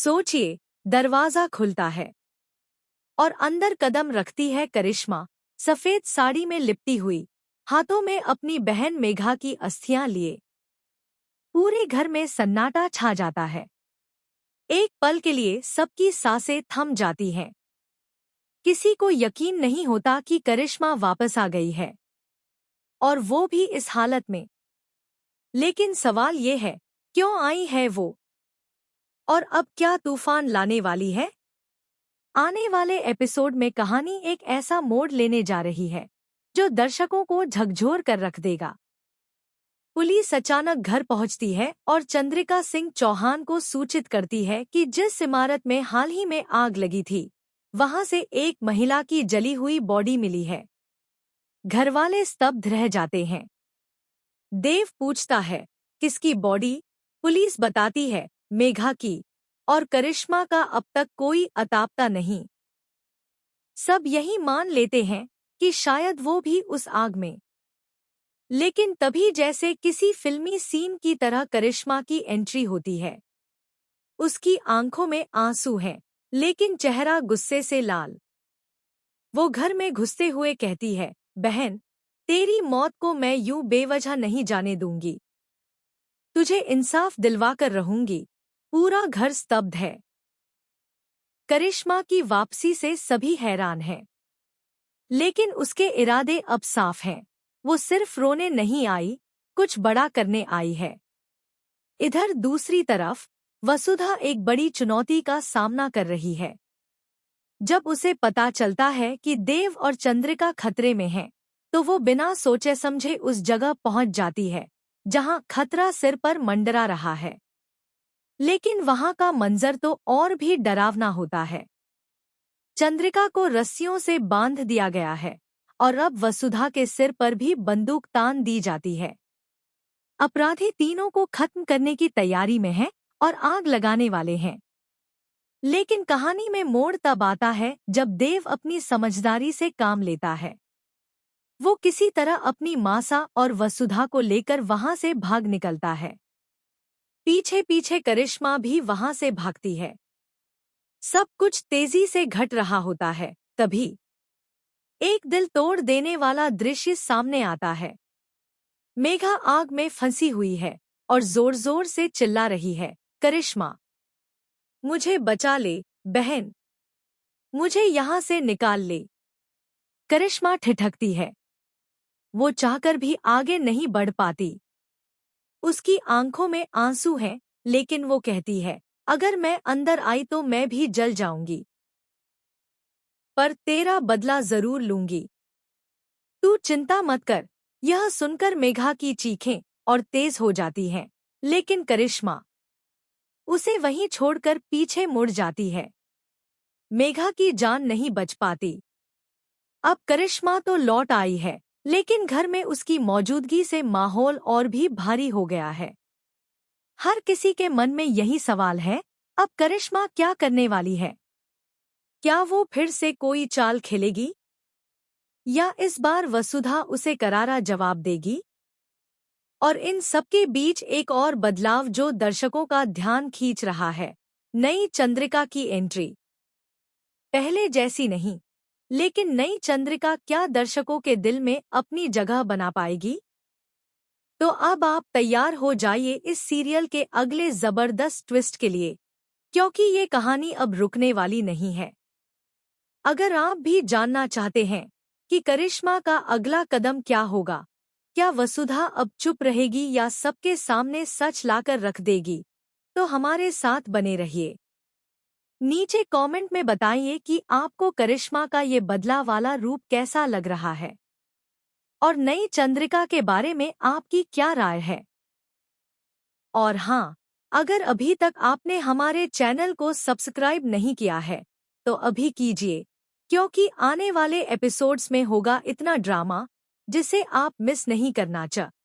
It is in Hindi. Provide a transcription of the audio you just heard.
सोचिए, दरवाजा खुलता है और अंदर कदम रखती है करिश्मा, सफेद साड़ी में लिपटी हुई, हाथों में अपनी बहन मेघा की अस्थियां लिए। पूरे घर में सन्नाटा छा जाता है। एक पल के लिए सबकी सांसें थम जाती हैं। किसी को यकीन नहीं होता कि करिश्मा वापस आ गई है, और वो भी इस हालत में। लेकिन सवाल ये है, क्यों आई है वो? और अब क्या तूफान लाने वाली है? आने वाले एपिसोड में कहानी एक ऐसा मोड़ लेने जा रही है जो दर्शकों को झकझोर कर रख देगा। पुलिस अचानक घर पहुंचती है और चंद्रिका सिंह चौहान को सूचित करती है कि जिस इमारत में हाल ही में आग लगी थी, वहां से एक महिला की जली हुई बॉडी मिली है। घरवाले स्तब्ध रह जाते हैं। देव पूछता है, किसकी बॉडी? पुलिस बताती है, मेघा की, और करिश्मा का अब तक कोई अतापता नहीं। सब यही मान लेते हैं कि शायद वो भी उस आग में। लेकिन तभी जैसे किसी फिल्मी सीन की तरह करिश्मा की एंट्री होती है। उसकी आंखों में आंसू हैं, लेकिन चेहरा गुस्से से लाल। वो घर में घुसते हुए कहती है, बहन, तेरी मौत को मैं यूं बेवजह नहीं जाने दूंगी। तुझे इंसाफ दिलवाकर रहूंगी। पूरा घर स्तब्ध है। करिश्मा की वापसी से सभी हैरान हैं। लेकिन उसके इरादे अब साफ हैं। वो सिर्फ रोने नहीं आई, कुछ बड़ा करने आई है। इधर दूसरी तरफ वसुधा एक बड़ी चुनौती का सामना कर रही है। जब उसे पता चलता है कि देव और चंद्रिका खतरे में हैं, तो वो बिना सोचे समझे उस जगह पहुंच जाती है जहां खतरा सिर पर मंडरा रहा है। लेकिन वहां का मंजर तो और भी डरावना होता है। चंद्रिका को रस्सियों से बांध दिया गया है और अब वसुधा के सिर पर भी बंदूक तान दी जाती है। अपराधी तीनों को खत्म करने की तैयारी में हैं और आग लगाने वाले हैं। लेकिन कहानी में मोड़ तब आता है जब देव अपनी समझदारी से काम लेता है। वो किसी तरह अपनी मासा और वसुधा को लेकर वहां से भाग निकलता है। पीछे पीछे करिश्मा भी वहां से भागती है। सब कुछ तेजी से घट रहा होता है। तभी एक दिल तोड़ देने वाला दृश्य सामने आता है। मेघा आग में फंसी हुई है और जोर जोर से चिल्ला रही है, करिश्मा, मुझे बचा ले बहन, मुझे यहाँ से निकाल ले। करिश्मा ठिठकती है। वो चाहकर भी आगे नहीं बढ़ पाती। उसकी आंखों में आंसू हैं, लेकिन वो कहती है, अगर मैं अंदर आई तो मैं भी जल जाऊंगी, पर तेरा बदला जरूर लूंगी। तू चिंता मत कर। यह सुनकर मेघा की चीखें और तेज हो जाती हैं, लेकिन करिश्मा उसे वहीं छोड़कर पीछे मुड़ जाती है। मेघा की जान नहीं बच पाती। अब करिश्मा तो लौट आई है, लेकिन घर में उसकी मौजूदगी से माहौल और भी भारी हो गया है। हर किसी के मन में यही सवाल है, अब करिश्मा क्या करने वाली है? क्या वो फिर से कोई चाल खेलेगी, या इस बार वसुधा उसे करारा जवाब देगी? और इन सबके बीच एक और बदलाव जो दर्शकों का ध्यान खींच रहा है, नई चंद्रिका की एंट्री। पहले जैसी नहीं, लेकिन नई चंद्रिका क्या दर्शकों के दिल में अपनी जगह बना पाएगी? तो अब आप तैयार हो जाइए इस सीरियल के अगले जबरदस्त ट्विस्ट के लिए, क्योंकि ये कहानी अब रुकने वाली नहीं है। अगर आप भी जानना चाहते हैं कि करिश्मा का अगला कदम क्या होगा, क्या वसुधा अब चुप रहेगी या सबके सामने सच लाकर रख देगी, तो हमारे साथ बने रहिए। नीचे कमेंट में बताइए कि आपको करिश्मा का ये बदला वाला रूप कैसा लग रहा है, और नई चंद्रिका के बारे में आपकी क्या राय है। और हाँ, अगर अभी तक आपने हमारे चैनल को सब्सक्राइब नहीं किया है, तो अभी कीजिए, क्योंकि आने वाले एपिसोड्स में होगा इतना ड्रामा जिसे आप मिस नहीं करना चाहते।